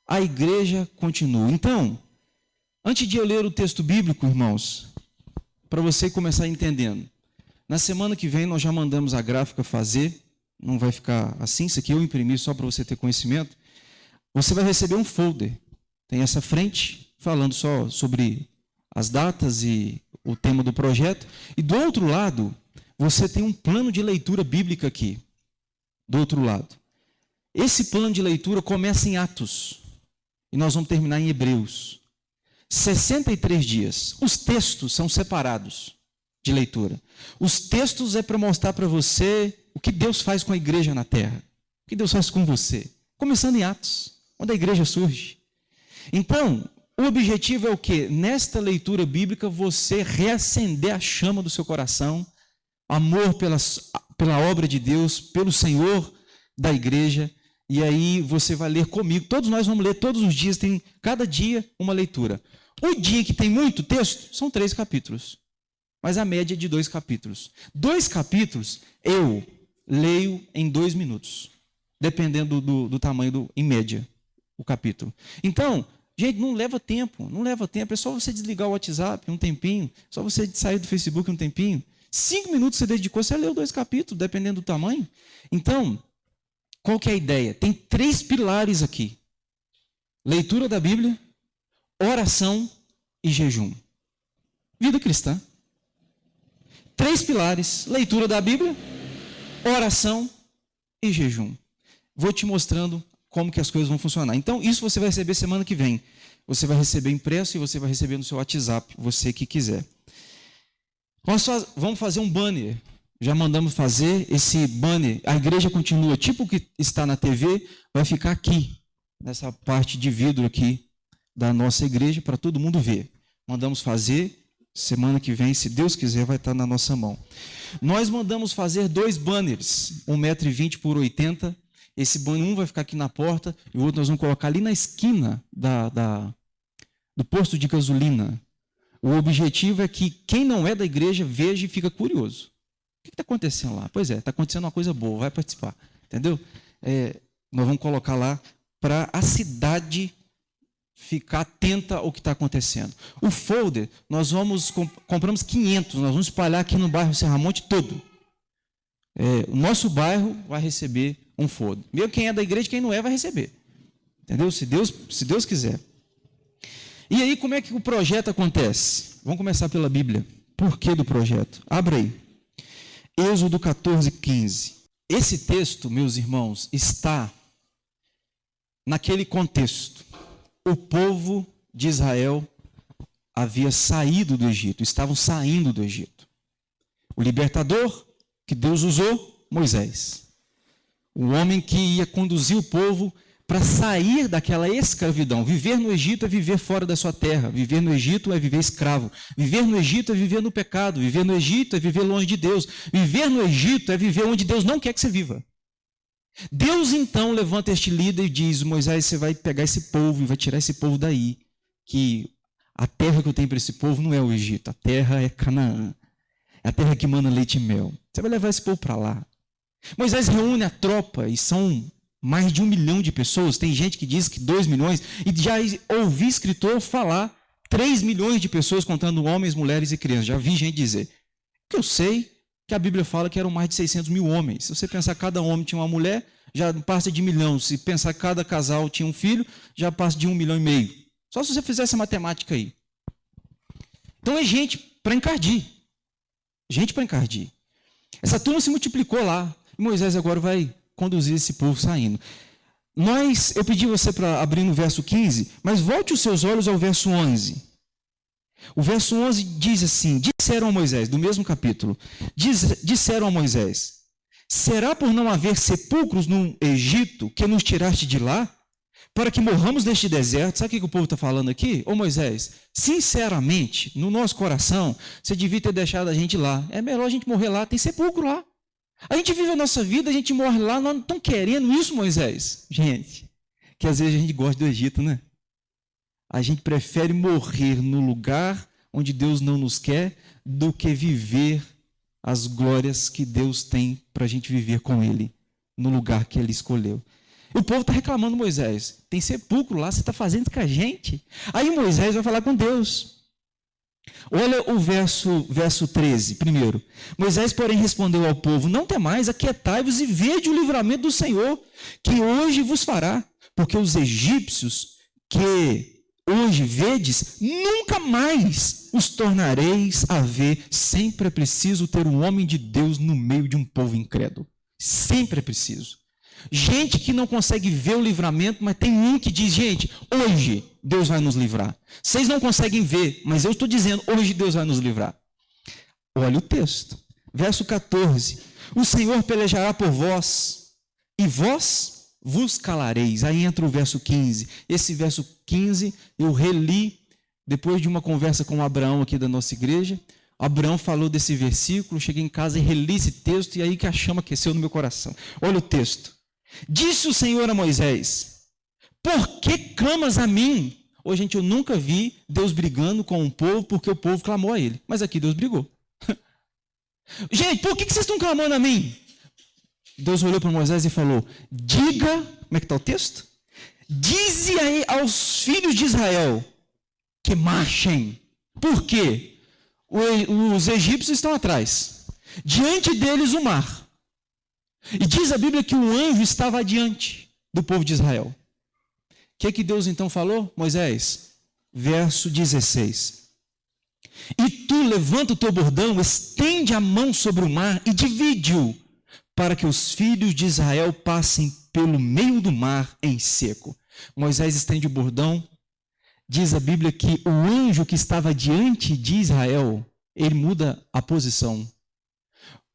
a igreja continua. Então, antes de eu ler o texto bíblico, irmãos, para você começar entendendo, na semana que vem nós já mandamos a gráfica fazer, não vai ficar assim, isso aqui eu imprimi só para você ter conhecimento. Você vai receber um folder, tem essa frente, falando só sobre as datas e o tema do projeto, e do outro lado, você tem um plano de leitura bíblica aqui, do outro lado. Esse plano de leitura começa em Atos, e nós vamos terminar em Hebreus. 63 dias. Os textos são separados de leitura. Os textos é para mostrar para você o que Deus faz com a igreja na terra. O que Deus faz com você. Começando em Atos, onde a igreja surge. Então, o objetivo é o quê? Nesta leitura bíblica, você reacender a chama do seu coração, amor pela obra de Deus, pelo Senhor da igreja, e aí você vai ler comigo. Todos nós vamos ler todos os dias, tem cada dia uma leitura. O dia que tem muito texto, são 3 capítulos. Mas a média é de 2 capítulos. 2 capítulos, eu leio em 2 minutos. Dependendo do tamanho, em média, o capítulo. Então, gente, não leva tempo. É só você desligar o WhatsApp um tempinho. Só você sair do Facebook um tempinho. 5 minutos você dedicou, você leu 2 capítulos, dependendo do tamanho. Então, qual que é a ideia? Tem 3 pilares aqui. Leitura da Bíblia, oração e jejum. Vida cristã. 3 pilares, leitura da Bíblia, oração e jejum. Vou te mostrando como que as coisas vão funcionar. Então, isso você vai receber semana que vem. Você vai receber impresso e você vai receber no seu WhatsApp, você que quiser. Nós vamos fazer um banner. Já mandamos fazer esse banner. A igreja continua, tipo o que está na TV, vai ficar aqui, nessa parte de vidro aqui da nossa igreja, para todo mundo ver. Mandamos fazer, semana que vem, se Deus quiser, vai estar na nossa mão. Nós mandamos fazer 2 banners, 1,20 m por 80 m. Esse banner, um vai ficar aqui na porta, e o outro nós vamos colocar ali na esquina do posto de gasolina. O objetivo é que quem não é da igreja veja e fica curioso. O que está acontecendo lá? Pois é, está acontecendo uma coisa boa, vai participar. Entendeu? Nós vamos colocar lá para a cidade ficar atenta ao que está acontecendo. O folder, nós compramos 500, nós vamos espalhar aqui no bairro Serramonte todo. O nosso bairro vai receber um folder. Mesmo quem é da igreja, quem não é, vai receber. Entendeu? Se Deus quiser. E aí, como é que o projeto acontece? Vamos começar pela Bíblia. Por que do projeto? Abre aí. Êxodo 14, 15. Esse texto, meus irmãos, está naquele contexto. O povo de Israel havia saído do Egito, estavam saindo do Egito. O libertador que Deus usou, Moisés. O homem que ia conduzir o povo para sair daquela escravidão. Viver no Egito é viver fora da sua terra. Viver no Egito é viver escravo. Viver no Egito é viver no pecado. Viver no Egito é viver longe de Deus. Viver no Egito é viver onde Deus não quer que você viva. Deus então levanta este líder e diz: Moisés, você vai pegar esse povo e vai tirar esse povo daí. Que a terra que eu tenho para esse povo não é o Egito. A terra é Canaã. É a terra que mana leite e mel. Você vai levar esse povo para lá. Moisés reúne a tropa e são mais de 1 milhão de pessoas. Tem gente que diz que 2 milhões. E já ouvi escritor falar 3 milhões de pessoas, contando homens, mulheres e crianças. Já vi gente dizer. Que eu sei que a Bíblia fala que eram mais de 600 mil homens. Se você pensar que cada homem tinha uma mulher, já passa de 1 milhão. Se pensar que cada casal tinha um filho, já passa de 1,5 milhão. Só se você fizer essa matemática aí. Então é gente para encardir. Gente para encardir. Essa turma se multiplicou lá. E Moisés agora vai conduzir esse povo saindo. Eu pedi você para abrir no verso 15, mas volte os seus olhos ao verso 11. O verso 11 diz assim: disseram a Moisés, do mesmo capítulo, disseram a Moisés: será por não haver sepulcros no Egito que nos tiraste de lá, para que morramos neste deserto? Sabe o que o povo está falando aqui? Ô Moisés, sinceramente, no nosso coração, você devia ter deixado a gente lá. É melhor a gente morrer lá, tem sepulcro lá. A gente vive a nossa vida, a gente morre lá, nós não estamos querendo isso, Moisés. Gente, que às vezes a gente gosta do Egito, né? A gente prefere morrer no lugar onde Deus não nos quer do que viver as glórias que Deus tem para a gente viver com Ele, no lugar que Ele escolheu. O povo está reclamando, Moisés, tem sepulcro lá, você está fazendo isso com a gente? Aí Moisés vai falar com Deus. Olha o verso 13, primeiro. Moisés, porém, respondeu ao povo: não temais, aquietai-vos e vede o livramento do Senhor, que hoje vos fará, porque os egípcios que hoje vedes, nunca mais os tornareis a ver. Sempre é preciso ter um homem de Deus no meio de um povo incrédulo. Sempre é preciso. Gente que não consegue ver o livramento, mas tem um que diz: gente, hoje Deus vai nos livrar. Vocês não conseguem ver, mas eu estou dizendo, hoje Deus vai nos livrar. Olha o texto, verso 14: o Senhor pelejará por vós, e vós vos calareis. Aí entra o verso 15. Esse verso 15 eu reli depois de uma conversa com o Abraão aqui da nossa igreja. Abraão falou desse versículo, cheguei em casa e reli esse texto, e aí que a chama aqueceu no meu coração. Olha o texto. Disse o Senhor a Moisés: por que clamas a mim? Ô, gente, eu nunca vi Deus brigando com um povo porque o povo clamou a ele. Mas aqui Deus brigou. Gente, por que vocês estão clamando a mim? Deus olhou para Moisés e falou: diga, como é que está o texto? Dize aí aos filhos de Israel que marchem. Por quê? Os egípcios estão atrás. Diante deles o mar. E diz a Bíblia que o anjo estava adiante do povo de Israel. O que Deus então falou? Moisés, verso 16. E tu levanta o teu bordão, estende a mão sobre o mar e divide-o, para que os filhos de Israel passem pelo meio do mar em seco. Moisés estende o bordão. Diz a Bíblia que o anjo que estava diante de Israel, ele muda a posição.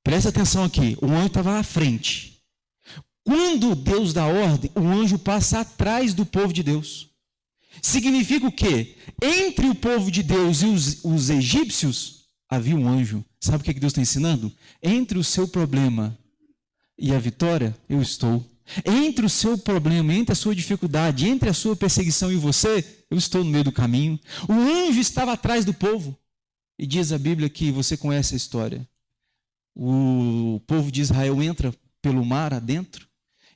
Presta atenção aqui, o anjo estava à frente. Quando Deus dá ordem, o anjo passa atrás do povo de Deus. Significa o quê? Entre o povo de Deus e os egípcios, havia um anjo. Sabe o que Deus está ensinando? Entre o seu problema e a vitória, eu estou. Entre o seu problema, entre a sua dificuldade, entre a sua perseguição e você, eu estou no meio do caminho. O anjo estava atrás do povo. E diz a Bíblia que você conhece a história. O povo de Israel entra pelo mar adentro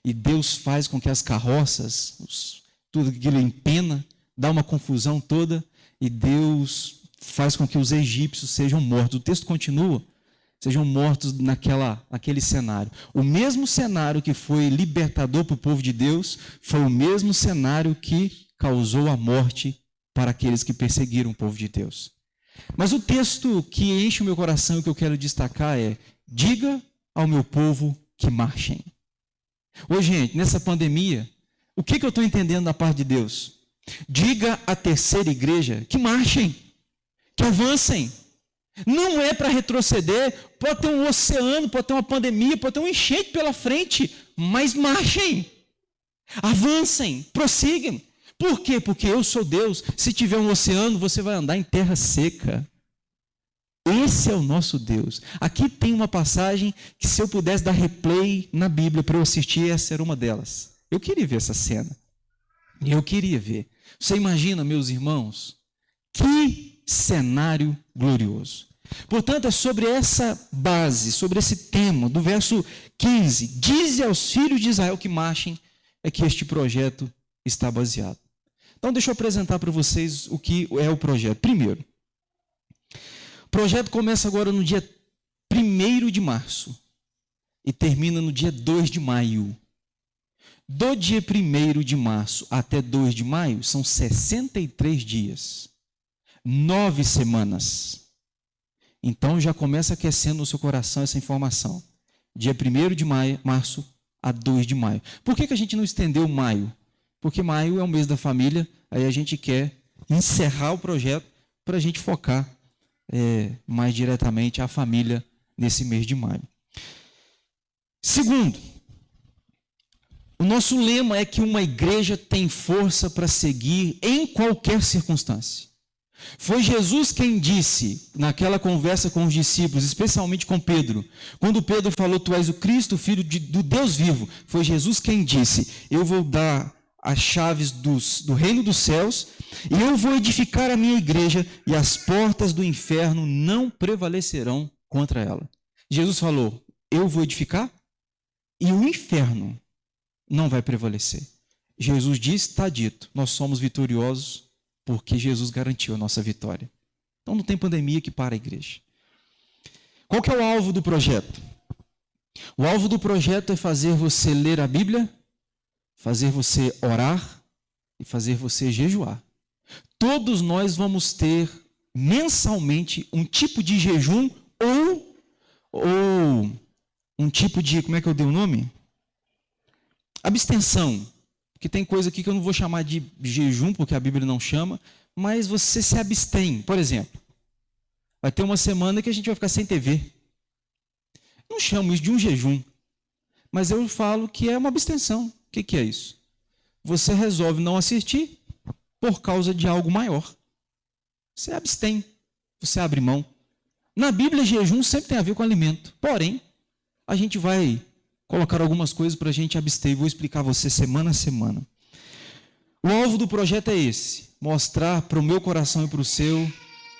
e Deus faz com que as carroças, tudo aquilo empena, dá uma confusão toda e Deus faz com que os egípcios sejam mortos. O texto continua, sejam mortos naquele cenário. O mesmo cenário que foi libertador para o povo de Deus foi o mesmo cenário que causou a morte para aqueles que perseguiram o povo de Deus. Mas o texto que enche o meu coração e que eu quero destacar é: diga ao meu povo que marchem. Ô, gente, nessa pandemia, o que eu estou entendendo da parte de Deus? Diga à terceira igreja que marchem, que avancem. Não é para retroceder, pode ter um oceano, pode ter uma pandemia, pode ter um enchente pela frente, mas marchem, avancem, prossigam. Por quê? Porque eu sou Deus. Se tiver um oceano, você vai andar em terra seca. Esse é o nosso Deus. Aqui tem uma passagem que, se eu pudesse dar replay na Bíblia para eu assistir, essa era uma delas. Eu queria ver essa cena. Eu queria ver. Você imagina, meus irmãos, que cenário glorioso. Portanto, é sobre essa base, sobre esse tema, do verso 15: dize aos filhos de Israel que marchem, é que este projeto está baseado. Então, deixa eu apresentar para vocês o que é o projeto. Primeiro, o projeto começa agora no dia 1º de março e termina no dia 2 de maio. Do dia 1º de março até 2 de maio são 63 dias, 9 semanas. Então, já começa aquecendo no seu coração essa informação. Dia 1º de março a 2 de maio. Por que a gente não estendeu maio? Porque maio é o mês da família, aí a gente quer encerrar o projeto para a gente focar mais diretamente a família nesse mês de maio. Segundo, o nosso lema é que uma igreja tem força para seguir em qualquer circunstância. Foi Jesus quem disse, naquela conversa com os discípulos, especialmente com Pedro, quando Pedro falou: tu és o Cristo, filho do Deus vivo, foi Jesus quem disse: eu vou dar as chaves do reino dos céus, e eu vou edificar a minha igreja, e as portas do inferno não prevalecerão contra ela. Jesus falou: eu vou edificar, e o inferno não vai prevalecer. Jesus diz, está dito, nós somos vitoriosos porque Jesus garantiu a nossa vitória. Então não tem pandemia que para a igreja. Qual que é o alvo do projeto? O alvo do projeto é fazer você ler a Bíblia, fazer você orar e fazer você jejuar. Todos nós vamos ter mensalmente um tipo de jejum ou um tipo de, como é que eu dei o nome? Abstenção. Porque tem coisa aqui que eu não vou chamar de jejum, porque a Bíblia não chama, mas você se abstém. Por exemplo, vai ter uma semana que a gente vai ficar sem TV. Não chamo isso de um jejum, mas eu falo que é uma abstenção. O que é isso? Você resolve não assistir por causa de algo maior. Você abstém, você abre mão. Na Bíblia, jejum sempre tem a ver com alimento. Porém, a gente vai colocar algumas coisas para a gente abster e vou explicar a você semana a semana. O alvo do projeto é esse: mostrar para o meu coração e para o seu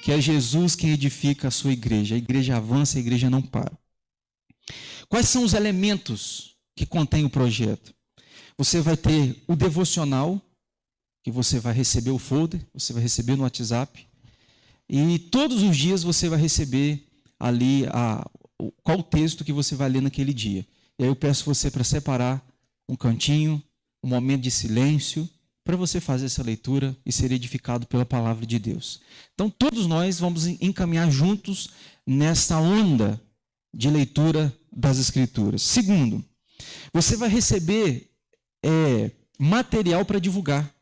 que é Jesus quem edifica a sua igreja. A igreja avança, a igreja não para. Quais são os elementos que contém o projeto? Você vai ter o devocional, que você vai receber o folder, você vai receber no WhatsApp, e todos os dias você vai receber ali qual o texto que você vai ler naquele dia. E aí eu peço você para separar um cantinho, um momento de silêncio, para você fazer essa leitura e ser edificado pela palavra de Deus. Então todos nós vamos encaminhar juntos nessa onda de leitura das Escrituras. Segundo, você vai receber material para divulgar.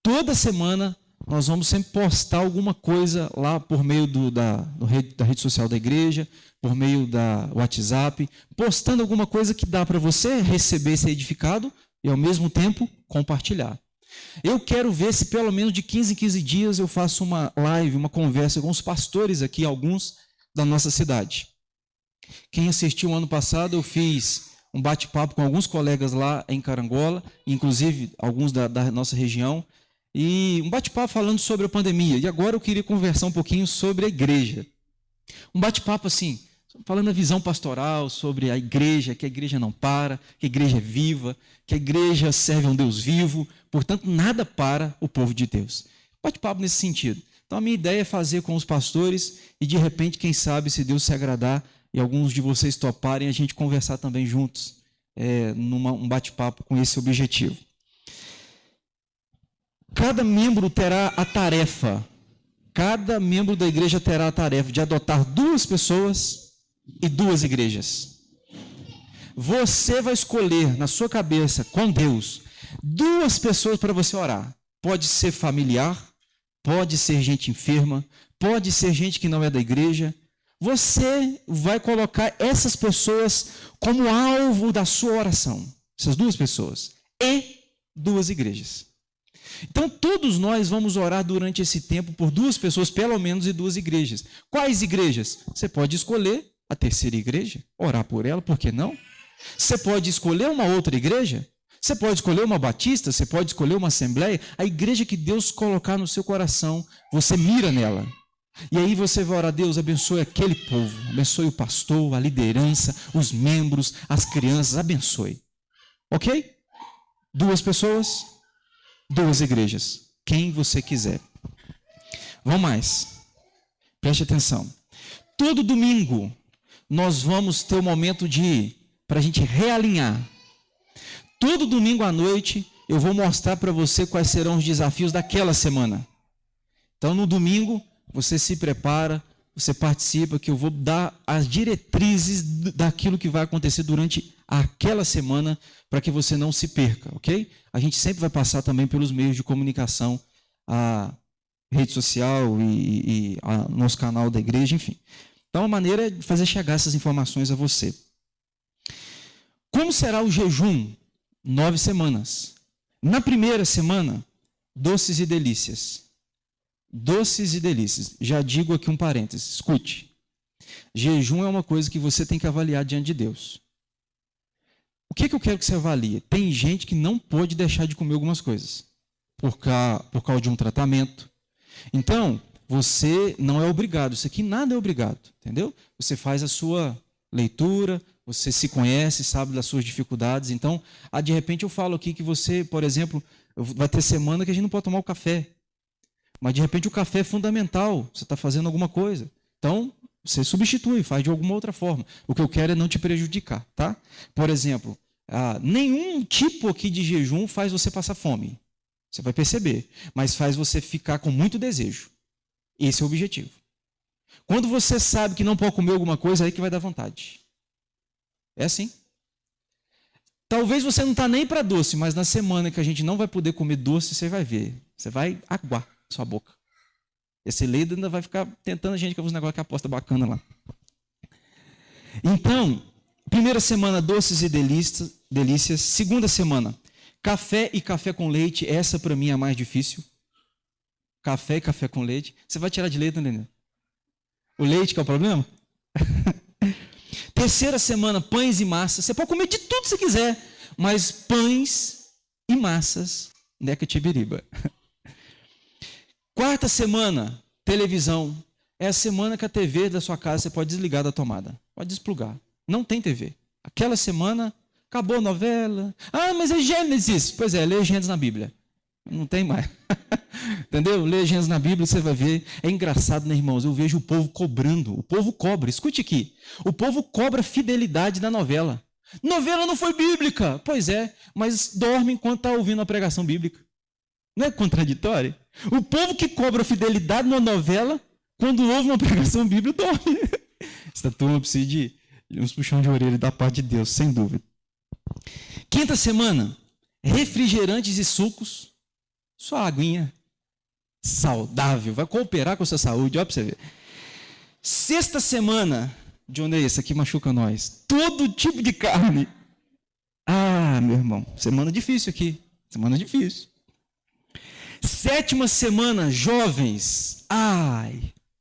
Toda semana nós vamos sempre postar alguma coisa lá por meio da rede social da igreja, por meio da WhatsApp, postando alguma coisa que dá para você receber, ser edificado e ao mesmo tempo compartilhar. Eu quero ver se pelo menos de 15 em 15 dias eu faço uma live, uma conversa com os pastores aqui, alguns da nossa cidade. Quem assistiu ano passado, eu fiz um bate-papo com alguns colegas lá em Carangola, inclusive alguns da nossa região, e um bate-papo falando sobre a pandemia. E agora eu queria conversar um pouquinho sobre a igreja. Um bate-papo assim, falando a visão pastoral sobre a igreja, que a igreja não para, que a igreja é viva, que a igreja serve a um Deus vivo, portanto nada para o povo de Deus. Bate-papo nesse sentido. Então a minha ideia é fazer com os pastores e de repente, quem sabe, se Deus se agradar e alguns de vocês toparem, a gente conversar também juntos, um bate-papo com esse objetivo. Cada membro terá a tarefa, cada membro da igreja terá a tarefa de adotar 2 pessoas e 2 igrejas. Você vai escolher na sua cabeça, com Deus, 2 pessoas para você orar. Pode ser familiar, pode ser gente enferma, pode ser gente que não é da igreja. Você vai colocar essas pessoas como alvo da sua oração. Essas 2 pessoas. E 2 igrejas. Então, todos nós vamos orar durante esse tempo por 2 pessoas, pelo menos, e 2 igrejas. Quais igrejas? Você pode escolher a terceira igreja, orar por ela, por que não? Você pode escolher uma outra igreja, você pode escolher uma batista, você pode escolher uma assembleia, a igreja que Deus colocar no seu coração, você mira nela. E aí você vai orar: Deus, abençoe aquele povo, abençoe o pastor, a liderança, os membros, as crianças, abençoe. Ok? 2 pessoas, 2 igrejas. Quem você quiser. Vamos mais. Preste atenção. Todo domingo nós vamos ter um momento para a gente realinhar. Todo domingo à noite eu vou mostrar para você quais serão os desafios daquela semana. Então no domingo você se prepara, você participa, que eu vou dar as diretrizes daquilo que vai acontecer durante aquela semana, para que você não se perca, ok? A gente sempre vai passar também pelos meios de comunicação, a rede social e nosso canal da igreja, enfim. Então, a maneira é de fazer chegar essas informações a você. Como será o jejum? 9 semanas. Na primeira semana, doces e delícias. Doces e delícias. Já digo aqui um parênteses, escute. Jejum é uma coisa que você tem que avaliar diante de Deus. O que eu quero que você avalie? Tem gente que não pode deixar de comer algumas coisas, por causa de um tratamento. Então, você não é obrigado. Isso aqui nada é obrigado, entendeu? Você faz a sua leitura, Você se conhece, sabe das suas dificuldades. Então, de repente eu falo aqui que você, por exemplo, vai ter semana que a gente não pode tomar o café. Mas de repente o café é fundamental. Você está fazendo alguma coisa. Então, você substitui, faz de alguma outra forma. O que eu quero é não te prejudicar, tá? Por exemplo, nenhum tipo aqui de jejum faz você passar fome. Você vai perceber. Mas faz você ficar com muito desejo. Esse é o objetivo. Quando você sabe que não pode comer alguma coisa, aí que vai dar vontade. É assim. Talvez você não está nem para doce, mas na semana que a gente não vai poder comer doce, você vai ver. Você vai aguar sua boca. Esse leido ainda vai ficar tentando a gente com os negócios que aposta bacana lá. Então, primeira semana, doces e delícias. Segunda semana, café e café com leite. Essa para mim é a mais difícil. Café e café com leite. Você vai tirar de leite, não entendeu? O leite que é o problema? Terceira semana, pães e massas. Você pode comer de tudo que você quiser, mas pães e massas, neca tibiriba. Quarta semana, televisão. É a semana que a TV da sua casa você pode desligar da tomada. Pode desplugar. Não tem TV. Aquela semana, acabou a novela. Mas é Gênesis. Pois é, lê Gênesis na Bíblia. Não tem mais. Entendeu? Lê Gênesis na Bíblia, você vai ver. É engraçado, né, irmãos? Eu vejo o povo cobrando. O povo cobra. Escute aqui. O povo cobra fidelidade da novela. Novela não foi bíblica. Pois é, mas dorme enquanto está ouvindo a pregação bíblica. Não é contraditório? O povo que cobra fidelidade numa novela, quando ouve uma pregação bíblica, dorme. Essa turma precisa de uns puxão de orelha da parte de Deus, sem dúvida. Quinta semana, refrigerantes e sucos. Sua aguinha saudável, vai cooperar com a sua saúde, olha para você ver. Sexta semana, de onde é esse? Aqui machuca nós. Todo tipo de carne. Meu irmão, semana difícil aqui. Semana difícil. Sétima semana, jovens.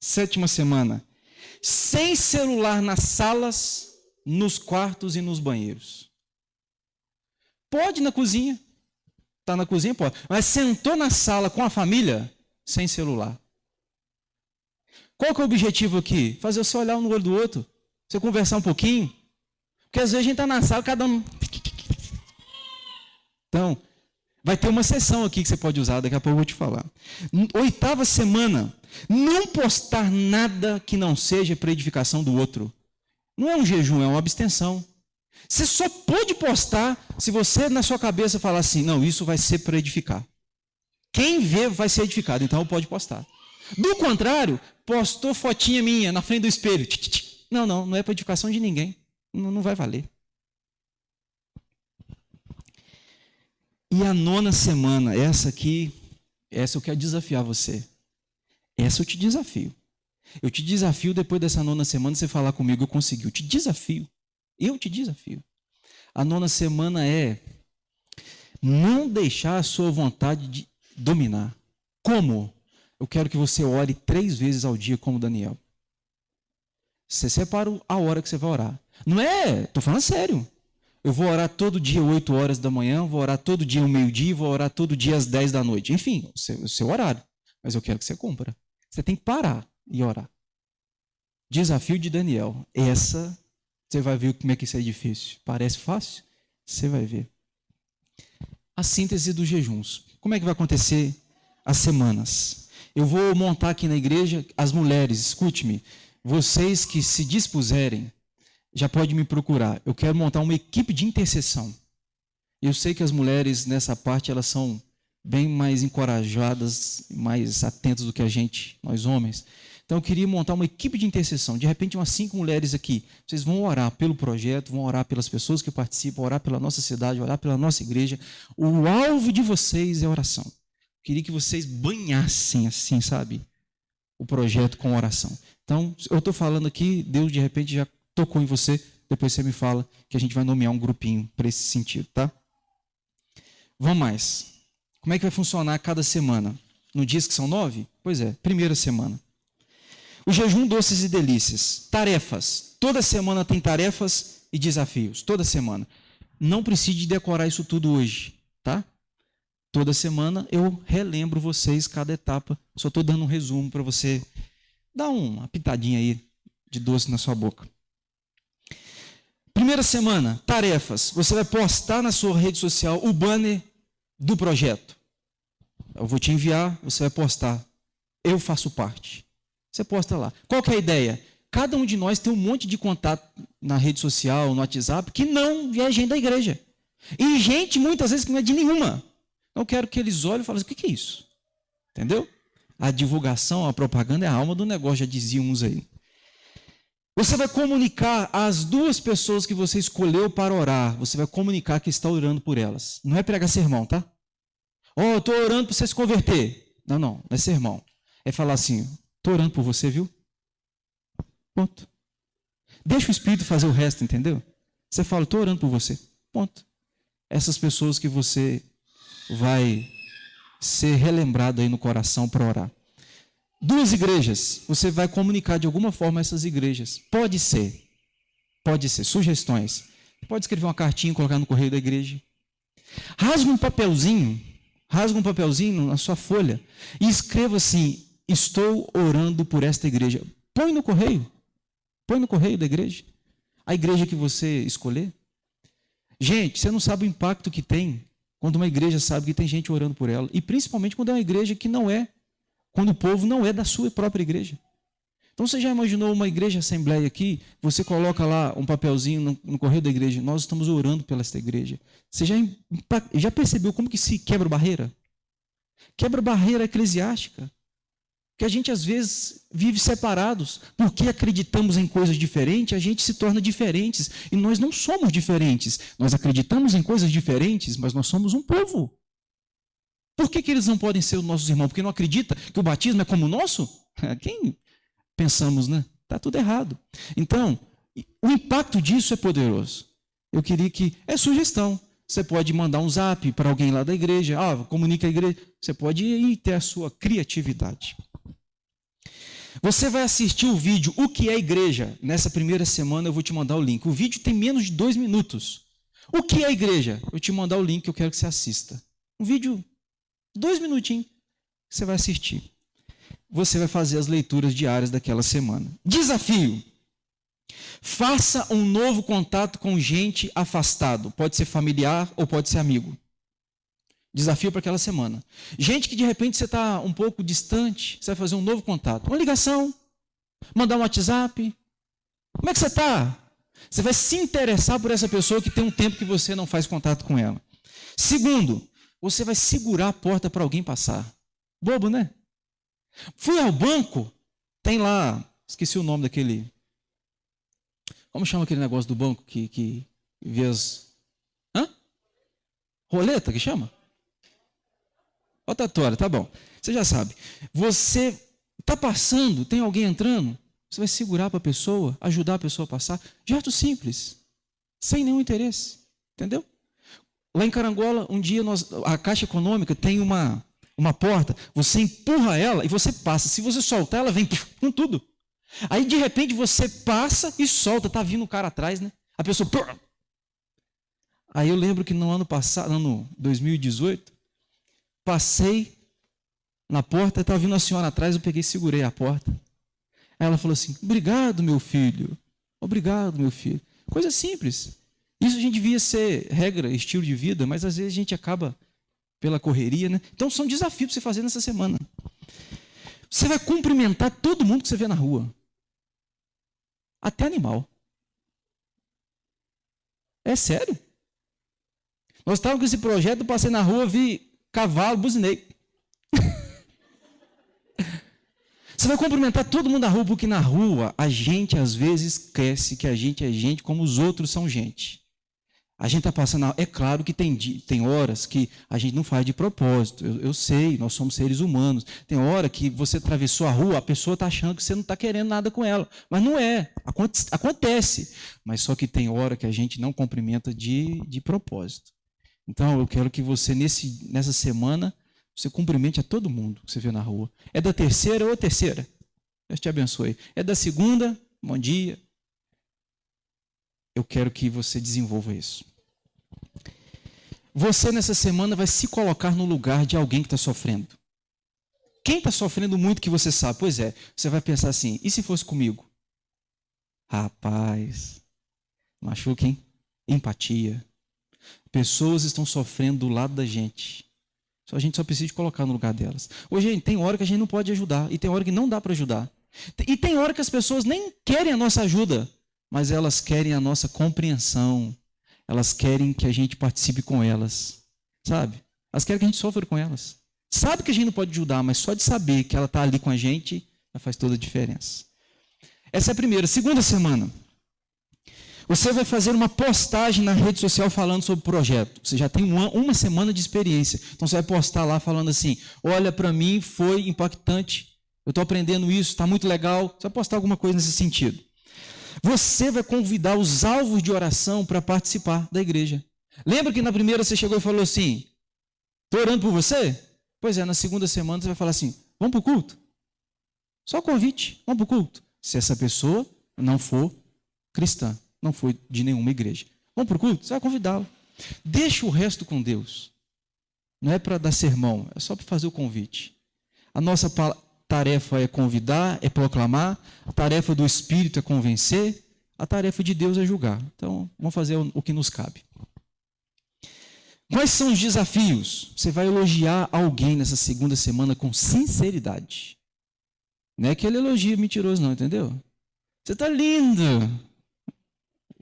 Sétima semana. Sem celular nas salas, nos quartos e nos banheiros. Pode ir na cozinha. Está na cozinha, pode. Mas sentou na sala com a família, sem celular. Qual que é o objetivo aqui? Fazer você olhar um no olho do outro. Você conversar um pouquinho. Porque às vezes a gente está na sala, cada um... Então, vai ter uma sessão aqui que você pode usar, daqui a pouco eu vou te falar. Oitava semana, não postar nada que não seja para edificação do outro. Não é um jejum, é uma abstenção. Você só pode postar se você na sua cabeça falar assim, não, isso vai ser para edificar. Quem vê vai ser edificado, então pode postar. Do contrário, postou fotinha minha na frente do espelho. Não é para edificação de ninguém. Não vai valer. E a nona semana, essa eu quero desafiar você. Essa eu te desafio. Eu te desafio depois dessa nona semana você falar comigo, eu consegui. Eu te desafio. A nona semana é não deixar a sua vontade de dominar. Como? Eu quero que você ore 3 vezes ao dia como Daniel. Você separa a hora que você vai orar. Não é, estou falando sério. Eu vou orar todo dia 8 horas da manhã, vou orar todo dia ao meio-dia, vou orar todo dia às 10 da noite. Enfim, o seu horário. Mas eu quero que você cumpra. Você tem que parar e orar. Desafio de Daniel. Essa, você vai ver como é que isso é difícil. Parece fácil? Você vai ver. A síntese dos jejuns. Como é que vai acontecer as semanas? Eu vou montar aqui na igreja as mulheres, escute-me. Vocês que se dispuserem, já pode me procurar. Eu quero montar uma equipe de intercessão. Eu sei que as mulheres nessa parte elas são bem mais encorajadas, mais atentas do que a gente, nós homens. Então eu queria montar uma equipe de intercessão. De repente umas 5 mulheres aqui. Vocês vão orar pelo projeto, vão orar pelas pessoas que participam, orar pela nossa cidade, orar pela nossa igreja. O alvo de vocês é oração. Eu queria que vocês banhassem assim, sabe? O projeto com oração. Então, eu estou falando aqui, Deus de repente já tocou em você, depois você me fala que a gente vai nomear um grupinho para esse sentido, tá? Vamos mais. Como é que vai funcionar cada semana? No dias que são 9? Pois é, primeira semana. O jejum, doces e delícias. Tarefas. Toda semana tem tarefas e desafios. Toda semana. Não precise decorar isso tudo hoje, tá? Toda semana eu relembro vocês cada etapa. Só estou dando um resumo para você dar uma pitadinha aí de doce na sua boca. Primeira semana, tarefas. Você vai postar na sua rede social o banner do projeto. Eu vou te enviar, você vai postar. Eu faço parte. Você posta lá. Qual que é a ideia? Cada um de nós tem um monte de contato na rede social, no WhatsApp, que não é gente da igreja. E gente, muitas vezes, que não é de nenhuma. Eu quero que eles olhem e falem, o que é isso? Entendeu? A divulgação, a propaganda é a alma do negócio, já diziam uns aí. Você vai comunicar às duas pessoas que você escolheu para orar. Você vai comunicar que está orando por elas. Não é pregar sermão, tá? Eu estou orando para você se converter. Não é sermão. É falar assim, estou orando por você, viu? Ponto. Deixa o Espírito fazer o resto, entendeu? Você fala, estou orando por você. Ponto. Essas pessoas que você vai ser relembrado aí no coração para orar. Duas igrejas, você vai comunicar de alguma forma a essas igrejas. Pode ser, sugestões. Pode escrever uma cartinha e colocar no correio da igreja. Rasga um papelzinho na sua folha e escreva assim, estou orando por esta igreja. Põe no correio da igreja. A igreja que você escolher. Gente, você não sabe o impacto que tem quando uma igreja sabe que tem gente orando por ela. E principalmente quando é uma igreja que não é, quando o povo não é da sua própria igreja. Então você já imaginou uma igreja assembleia aqui, você coloca lá um papelzinho no correio da igreja, nós estamos orando pela esta igreja. Você já percebeu como que se quebra barreira? Quebra barreira eclesiástica. Que a gente às vezes vive separados, porque acreditamos em coisas diferentes, a gente se torna diferentes, e nós não somos diferentes. Nós acreditamos em coisas diferentes, mas nós somos um povo. Por que eles não podem ser os nossos irmãos? Porque não acredita que o batismo é como o nosso? Quem pensamos, né? Está tudo errado. Então, o impacto disso é poderoso. Eu queria que... É sugestão. Você pode mandar um zap para alguém lá da igreja. Comunica a igreja. Você pode ir ter a sua criatividade. Você vai assistir o vídeo O que é igreja? Nessa primeira semana eu vou te mandar o link. O vídeo tem menos de 2 minutos. O que é igreja? Eu vou te mandar o link que eu quero que você assista. Um vídeo, 2 minutinhos, você vai assistir. Você vai fazer as leituras diárias daquela semana. Desafio. Faça um novo contato com gente afastado. Pode ser familiar ou pode ser amigo. Desafio para aquela semana. Gente que de repente você está um pouco distante, você vai fazer um novo contato. Uma ligação, mandar um WhatsApp. Como é que você está? Você vai se interessar por essa pessoa que tem um tempo que você não faz contato com ela. Segundo, você vai segurar a porta para alguém passar. Bobo, né? Fui ao banco, tem lá, esqueci o nome daquele... Como chama aquele negócio do banco que vê as... Roleta que chama? Rotatória, tá bom. Você já sabe. Você está passando, tem alguém entrando, você vai segurar para a pessoa, ajudar a pessoa a passar. Gesto simples, sem nenhum interesse. Entendeu? Lá em Carangola, um dia a Caixa Econômica tem uma porta, você empurra ela e você passa. Se você soltar, ela vem com tudo. Aí, de repente, você passa e solta. Está vindo um cara atrás, né? A pessoa... Aí eu lembro que no ano passado, ano 2018, passei na porta, estava vindo a senhora atrás, eu peguei e segurei a porta. Aí ela falou assim, obrigado, meu filho. Obrigado, meu filho. Coisa simples. Isso a gente devia ser regra, estilo de vida, mas às vezes a gente acaba pela correria, né? Então são desafios para você fazer nessa semana. Você vai cumprimentar todo mundo que você vê na rua. Até animal. É sério. Nós estávamos com esse projeto, eu passei na rua, vi cavalo, buzinei. Você vai cumprimentar todo mundo na rua, porque na rua a gente às vezes esquece que a gente é gente como os outros são gente. A gente está passando... É claro que tem horas que a gente não faz de propósito. Eu sei, nós somos seres humanos. Tem hora que você atravessou a rua, a pessoa está achando que você não está querendo nada com ela. Mas não é. Acontece. Mas só que tem hora que a gente não cumprimenta de propósito. Então, eu quero que você, nessa semana, você cumprimente a todo mundo que você vê na rua. É da terceira ou terceira? Deus te abençoe. É da segunda? Bom dia. Eu quero que você desenvolva isso. Você, nessa semana, vai se colocar no lugar de alguém que está sofrendo. Quem está sofrendo muito que você sabe? Pois é, você vai pensar assim, e se fosse comigo? Rapaz, Machuca, hein? Empatia. Pessoas estão sofrendo do lado da gente. A gente só precisa de colocar no lugar delas. Hoje, gente, tem hora que a gente não pode ajudar. E tem hora que não dá para ajudar. E tem hora que as pessoas nem querem a nossa ajuda. Mas elas querem a nossa compreensão. Elas querem que a gente participe com elas. Sabe? Elas querem que a gente sofra com elas. Sabe que a gente não pode ajudar, mas só de saber que ela está ali com a gente, já faz toda a diferença. Essa é a primeira. Segunda semana. Você vai fazer uma postagem na rede social falando sobre o projeto. Você já tem uma semana de experiência. Então você vai postar lá falando assim, olha, para mim foi impactante, eu estou aprendendo isso, está muito legal. Você vai postar alguma coisa nesse sentido. Você vai convidar os alvos de oração para participar da igreja. Lembra que na primeira você chegou e falou assim, estou orando por você? Pois é, na segunda semana você vai falar assim, vamos para o culto? Só convite, vamos para o culto. Se essa pessoa não for cristã, não foi de nenhuma igreja. Vamos para o culto? Você vai convidá-lo. Deixa o resto com Deus. Não é para dar sermão, é só para fazer o convite. A nossa tarefa é convidar, é proclamar. A tarefa do Espírito é convencer. A tarefa de Deus é julgar. Então, vamos fazer o que nos cabe. Quais são os desafios? Você vai elogiar alguém nessa segunda semana com sinceridade. Não é aquele elogio mentiroso, não, entendeu? Você está linda.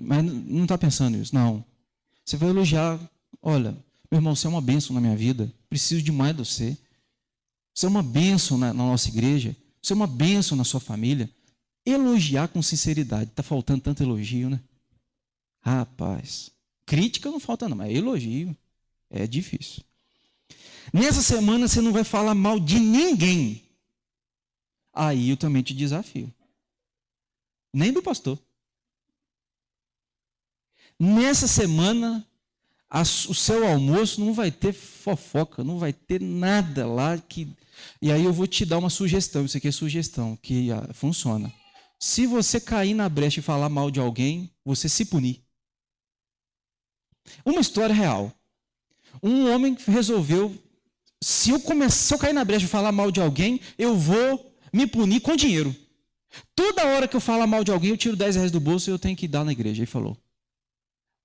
Mas não está pensando nisso, não. Você vai elogiar, olha, meu irmão, você é uma bênção na minha vida, preciso demais de você. Você é uma bênção na nossa igreja, você é uma bênção na sua família. Elogiar com sinceridade, está faltando tanto elogio, né? Rapaz, crítica não falta não, mas elogio é difícil. Nessa semana você não vai falar mal de ninguém. Aí eu também te desafio. Nem do pastor. Nessa semana, o seu almoço não vai ter fofoca, não vai ter nada lá que... E aí eu vou te dar uma sugestão, isso aqui é sugestão, que funciona. Se você cair na brecha e falar mal de alguém, você se punir. Uma história real. Um homem resolveu, se eu cair na brecha e falar mal de alguém, eu vou me punir com dinheiro. Toda hora que eu falar mal de alguém, eu tiro 10 reais do bolso e eu tenho que dar na igreja. Ele falou.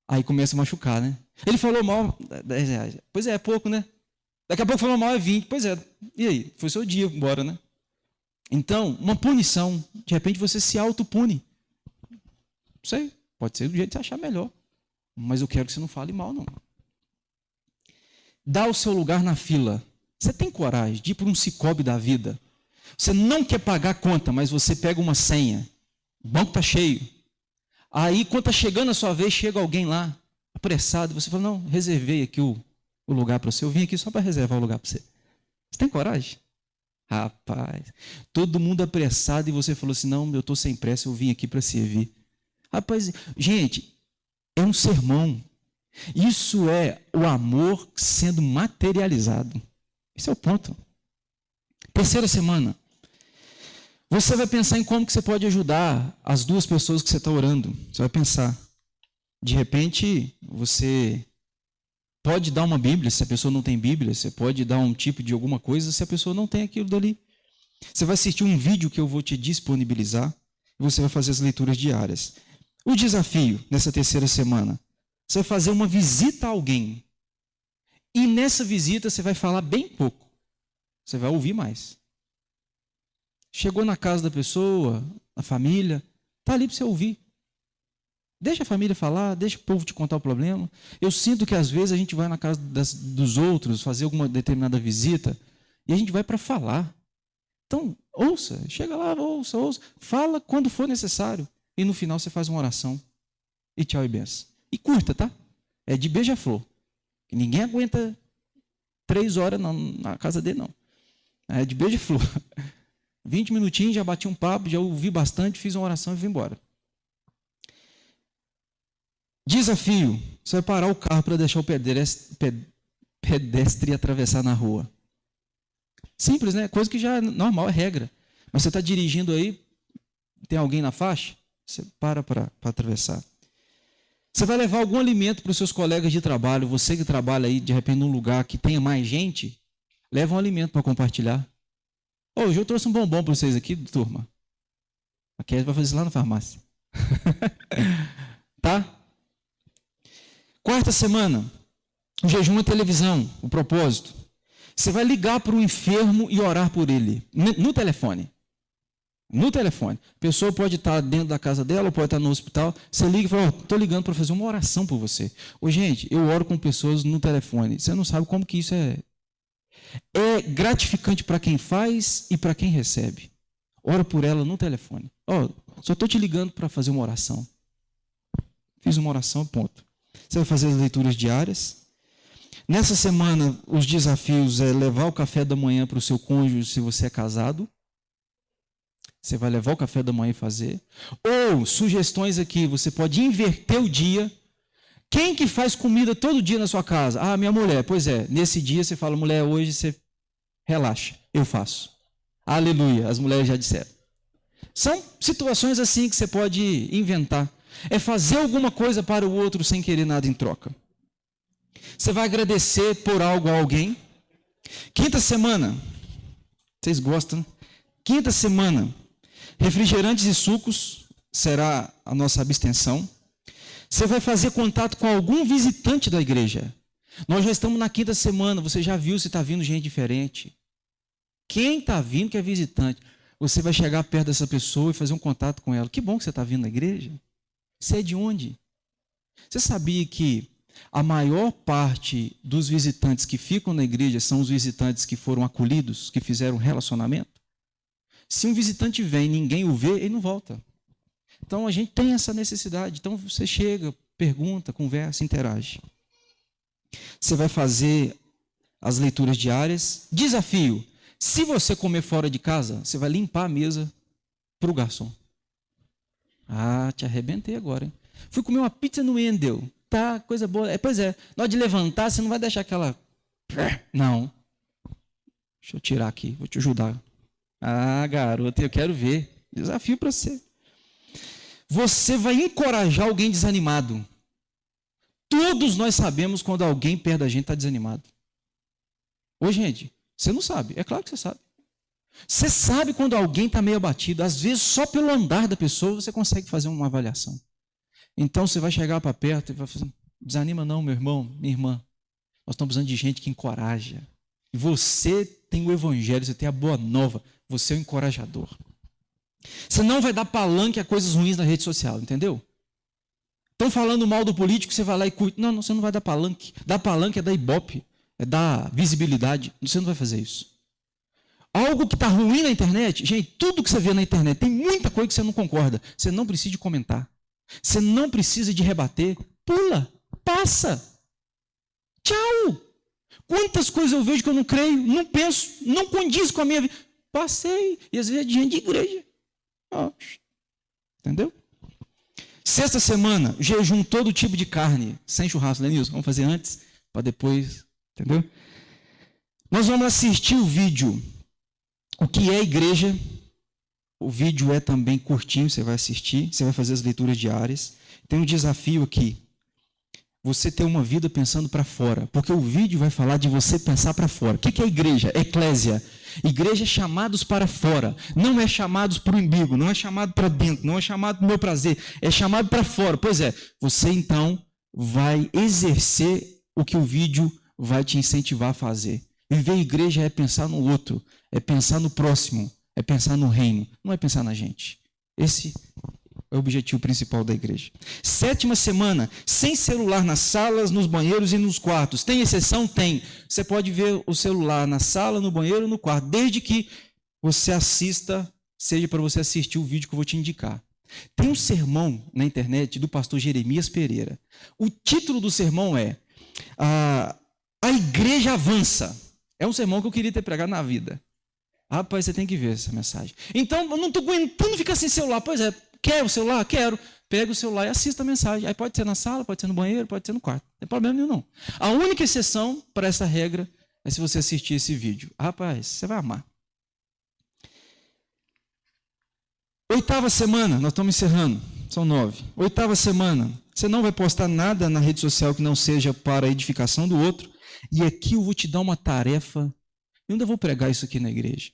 Aí começa a machucar, né? Ele falou mal, 10 reais. Pois é pouco, né? Daqui a pouco falou mal, é 20. Pois é. E aí? Foi seu dia, embora, né? Então, uma punição. De repente você se autopune. Não sei, pode ser do jeito que você achar melhor. Mas eu quero que você não fale mal, não. Dá o seu lugar na fila. Você tem coragem de ir para um Cicobi da vida? Você não quer pagar a conta, mas você pega uma senha. O banco está cheio. Aí, quando está chegando a sua vez, chega alguém lá, apressado, você fala, não, reservei aqui o lugar para você. Eu vim aqui só para reservar o lugar para você. Você tem coragem? Rapaz, todo mundo apressado e você falou assim, não, eu estou sem pressa, eu vim aqui para servir. Rapaz, gente, é um sermão. Isso é o amor sendo materializado. Esse é o ponto. Terceira semana. Você vai pensar em como que você pode ajudar as duas pessoas que você está orando. Você vai pensar. De repente, você pode dar uma Bíblia, se a pessoa não tem Bíblia. Você pode dar um tipo de alguma coisa, se a pessoa não tem aquilo dali. Você vai assistir um vídeo que eu vou te disponibilizar e você vai fazer as leituras diárias. O desafio nessa terceira semana, você vai fazer uma visita a alguém. E nessa visita você vai falar bem pouco. Você vai ouvir mais. Chegou na casa da pessoa, na família, está ali para você ouvir. Deixa a família falar, deixa o povo te contar o problema. Eu sinto que às vezes a gente vai na casa dos outros, fazer alguma determinada visita, e a gente vai para falar. Então, ouça, chega lá, ouça, fala quando for necessário. E no final você faz uma oração. E tchau e benção. E curta, tá? É de beija-flor. Ninguém aguenta 3 horas na casa dele, não. É de beija-flor. 20 minutinhos, já bati um papo, já ouvi bastante, fiz uma oração e vim embora. Desafio. Você vai parar o carro para deixar o pedestre atravessar na rua. Simples, né? Coisa que já é normal, é regra. Mas você está dirigindo aí, tem alguém na faixa, você para atravessar. Você vai levar algum alimento para os seus colegas de trabalho, você que trabalha aí, de repente, num lugar que tenha mais gente, leva um alimento para compartilhar. Hoje eu trouxe um bombom para vocês aqui, turma. A Kézia vai fazer isso lá na farmácia. Tá? Quarta semana, o jejum é televisão, o propósito. Você vai ligar para o enfermo e orar por ele, no telefone. No telefone. A pessoa pode estar dentro da casa dela, ou pode estar no hospital. Você liga e fala, estou ligando para fazer uma oração por você. Ô, gente, eu oro com pessoas no telefone. Você não sabe como que isso é gratificante para quem faz e para quem recebe. Ora por ela no telefone. Só estou te ligando para fazer uma oração. Fiz uma oração, ponto. Você vai fazer as leituras diárias. Nessa semana, os desafios é levar o café da manhã para o seu cônjuge se você é casado. Você vai levar o café da manhã e fazer. Ou, sugestões aqui, você pode inverter o dia. Quem que faz comida todo dia na sua casa? Ah, minha mulher. Pois é, nesse dia você fala, mulher, hoje você relaxa, eu faço. Aleluia, as mulheres já disseram. São situações assim que você pode inventar. É fazer alguma coisa para o outro sem querer nada em troca. Você vai agradecer por algo a alguém. Quinta semana, vocês gostam, né? Quinta semana, refrigerantes e sucos será a nossa abstenção. Você vai fazer contato com algum visitante da igreja. Nós já estamos na quinta semana, você já viu se está vindo gente diferente. Quem está vindo que é visitante, você vai chegar perto dessa pessoa e fazer um contato com ela. Que bom que você está vindo na igreja. Você é de onde? Você sabia que a maior parte dos visitantes que ficam na igreja são os visitantes que foram acolhidos, que fizeram relacionamento? Se um visitante vem e ninguém o vê, ele não volta. Então a gente tem essa necessidade. Então você chega, pergunta, conversa, interage. Você vai fazer as leituras diárias. Desafio: se você comer fora de casa, você vai limpar a mesa para o garçom. Ah, te arrebentei agora, hein? Fui comer uma pizza no Wendel. Tá, coisa boa. Pois é, na hora de levantar, você não vai deixar aquela... Não. Deixa eu tirar aqui, vou te ajudar. Ah, garoto, eu quero ver. Desafio para você. Você vai encorajar alguém desanimado. Todos nós sabemos quando alguém perto da gente está desanimado. Ô, gente, você não sabe. É claro que você sabe. Você sabe quando alguém está meio abatido. Às vezes, só pelo andar da pessoa, você consegue fazer uma avaliação. Então, você vai chegar para perto e vai fazer, desanima não, meu irmão, minha irmã. Nós estamos precisando de gente que encoraja. E você tem o evangelho, você tem a boa nova. Você é o encorajador. Você não vai dar palanque a coisas ruins na rede social, entendeu? Estão falando mal do político, você vai lá e curte. Não, você não vai dar palanque. Dar palanque é dar ibope, é dar visibilidade. Você não vai fazer isso. Algo que está ruim na internet, gente, tudo que você vê na internet, tem muita coisa que você não concorda. Você não precisa de comentar. Você não precisa de rebater. Pula, passa. Tchau. Quantas coisas eu vejo que eu não creio, não penso, não condiz com a minha vida. Passei. E às vezes é de gente de igreja. Entendeu? Sexta semana, jejum todo tipo de carne, sem churrasco, Lenilson. Vamos fazer antes, para depois, entendeu? Nós vamos assistir o vídeo. O que é igreja? O vídeo é também curtinho, você vai assistir, você vai fazer as leituras diárias. Tem um desafio aqui. Você ter uma vida pensando para fora, porque o vídeo vai falar de você pensar para fora. O que é igreja? Eclésia. Igreja é chamados para fora, não é chamados para o umbigo, não é chamado para dentro, não é chamado para o meu prazer, é chamado para fora. Pois é, você então vai exercer o que o vídeo vai te incentivar a fazer. Viver igreja é pensar no outro, é pensar no próximo, é pensar no reino, não é pensar na gente. Esse é o objetivo principal da igreja. Sétima semana, sem celular nas salas, nos banheiros e nos quartos. Tem exceção? Tem. Você pode ver o celular na sala, no banheiro, no quarto, desde que você assista, seja para você assistir o vídeo que eu vou te indicar. Tem um sermão na internet do pastor Jeremias Pereira. O título do sermão é A Igreja Avança. É um sermão que eu queria ter pregado na vida. Rapaz, você tem que ver essa mensagem. Então, eu não estou aguentando ficar sem celular. Pois é, quer o celular? Quero. Pega o celular e assista a mensagem. Aí pode ser na sala, pode ser no banheiro, pode ser no quarto. Não tem problema nenhum, não. A única exceção para essa regra é se você assistir esse vídeo. Rapaz, você vai amar. Oitava semana, nós estamos encerrando. São 9. Oitava semana. Você não vai postar nada na rede social que não seja para a edificação do outro. E aqui eu vou te dar uma tarefa. Eu ainda vou pregar isso aqui na igreja.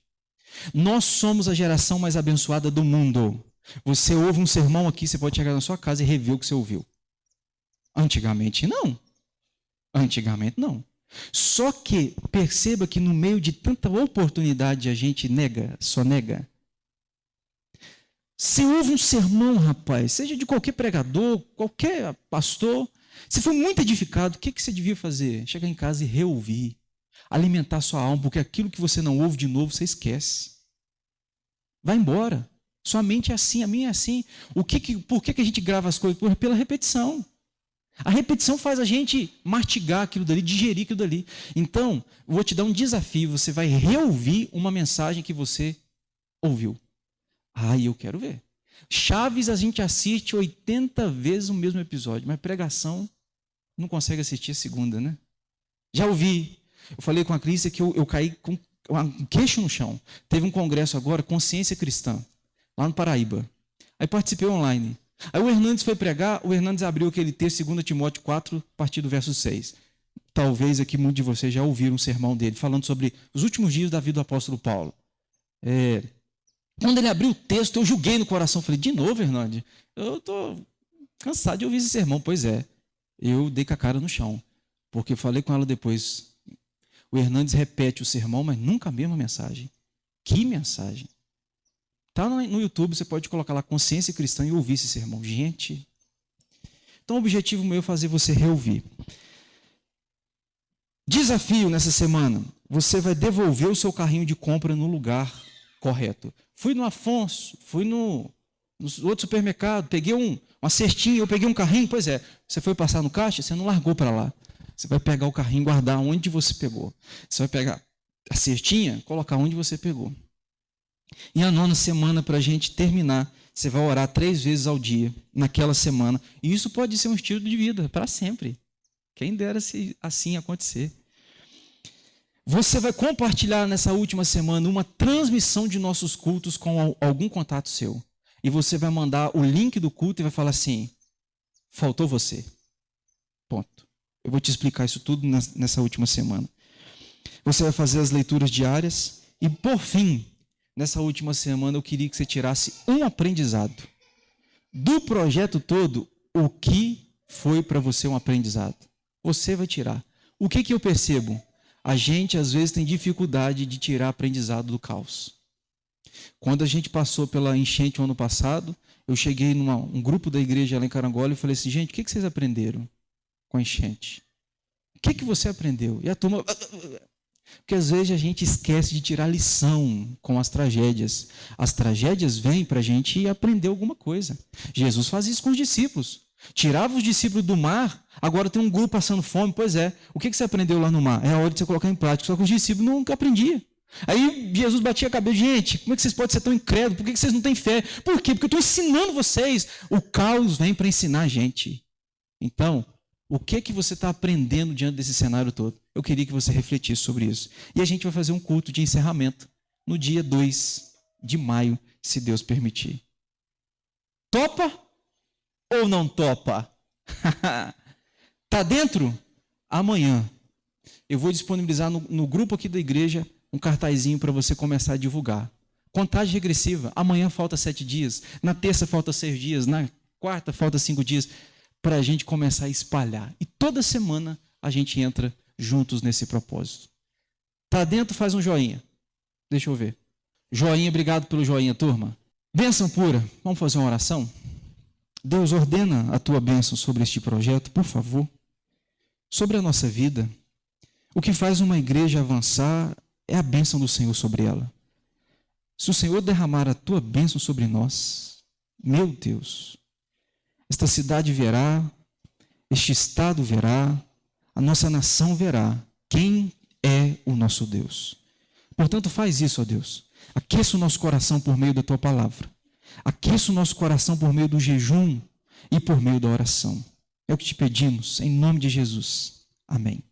Nós somos a geração mais abençoada do mundo. Você ouve um sermão aqui, você pode chegar na sua casa e rever o que você ouviu. Antigamente não. Antigamente não. Só que perceba que no meio de tanta oportunidade a gente nega, só nega. Se ouve um sermão, rapaz, seja de qualquer pregador, qualquer pastor, se foi muito edificado, o que você devia fazer? Chegar em casa e reouvir, alimentar sua alma, porque aquilo que você não ouve de novo, você esquece. Vai embora. Sua mente é assim, a minha é assim. Por que a gente grava as coisas? Pela repetição. A repetição faz a gente mastigar aquilo dali, digerir aquilo dali. Então, eu vou te dar um desafio, você vai reouvir uma mensagem que você ouviu. Eu quero ver. Chaves a gente assiste 80 vezes o mesmo episódio, mas pregação não consegue assistir a segunda, né? Já ouvi. Eu falei com a Cris que eu caí com um queixo no chão. Teve um congresso agora, Consciência Cristã, lá no Paraíba. Aí participei online. Aí o Hernandes foi pregar, o Hernandes abriu aquele texto, 2 Timóteo 4, a partir do verso 6. Talvez aqui muitos de vocês já ouviram um sermão dele, falando sobre os últimos dias da vida do apóstolo Paulo. Quando ele abriu o texto, eu julguei no coração. Falei, de novo, Hernandes? Eu estou cansado de ouvir esse sermão. Pois é, eu dei com a cara no chão. Porque eu falei com ela depois. O Hernandes repete o sermão, mas nunca a mesma mensagem. Que mensagem? Está no YouTube, você pode colocar lá Consciência Cristã e ouvir esse sermão. Gente, então o objetivo meu é fazer você reouvir. Desafio nessa semana. Você vai devolver o seu carrinho de compra no lugar correto. Fui no Afonso, fui no outro supermercado, peguei uma cestinha, eu peguei um carrinho. Pois é, você foi passar no caixa, você não largou para lá. Você vai pegar o carrinho e guardar onde você pegou. Você vai pegar a cestinha, colocar onde você pegou. E a 9ª semana, para a gente terminar, você vai orar 3 vezes ao dia, naquela semana. E isso pode ser um estilo de vida, para sempre. Quem dera se assim acontecer. Você vai compartilhar nessa última semana uma transmissão de nossos cultos com algum contato seu. E você vai mandar o link do culto e vai falar assim, faltou você. Ponto. Eu vou te explicar isso tudo nessa última semana. Você vai fazer as leituras diárias. E, por fim, nessa última semana, eu queria que você tirasse um aprendizado. Do projeto todo, o que foi para você um aprendizado? Você vai tirar. O que eu percebo? A gente, às vezes, tem dificuldade de tirar aprendizado do caos. Quando a gente passou pela enchente o ano passado, eu cheguei num grupo da igreja lá em Carangola e falei assim, gente, o que vocês aprenderam com a enchente? O que você aprendeu? E a turma... Porque às vezes a gente esquece de tirar lição com as tragédias. As tragédias vêm para a gente aprender alguma coisa. Jesus faz isso com os discípulos. Tirava os discípulos do mar, agora tem um grupo passando fome. Pois é, o que você aprendeu lá no mar? É a hora de você colocar em prática. Só que os discípulos nunca aprendiam. Aí Jesus batia a cabeça, gente, como é que vocês podem ser tão incrédulos? Por que vocês não têm fé? Por quê? Porque eu estou ensinando vocês. O caos vem para ensinar a gente. Então, o que você está aprendendo diante desse cenário todo? Eu queria que você refletisse sobre isso. E a gente vai fazer um culto de encerramento no dia 2 de maio, se Deus permitir. Topa ou não topa? Tá dentro? Amanhã eu vou disponibilizar no grupo aqui da igreja um cartazinho para você começar a divulgar. Contagem regressiva. Amanhã falta 7 dias. Na terça falta 6 dias. Na quarta falta 5 dias. Para a gente começar a espalhar. E toda semana a gente entra juntos nesse propósito. Tá dentro, faz um joinha. Deixa eu ver. Joinha, obrigado pelo joinha, turma. Bênção pura. Vamos fazer uma oração? Deus, ordena a tua bênção sobre este projeto, por favor. Sobre a nossa vida. O que faz uma igreja avançar é a bênção do Senhor sobre ela. Se o Senhor derramar a tua bênção sobre nós, meu Deus, esta cidade verá, este estado verá, a nossa nação verá quem é o nosso Deus. Portanto, faz isso, ó Deus. Aqueça o nosso coração por meio da tua palavra. Aqueça o nosso coração por meio do jejum e por meio da oração. É o que te pedimos, em nome de Jesus. Amém.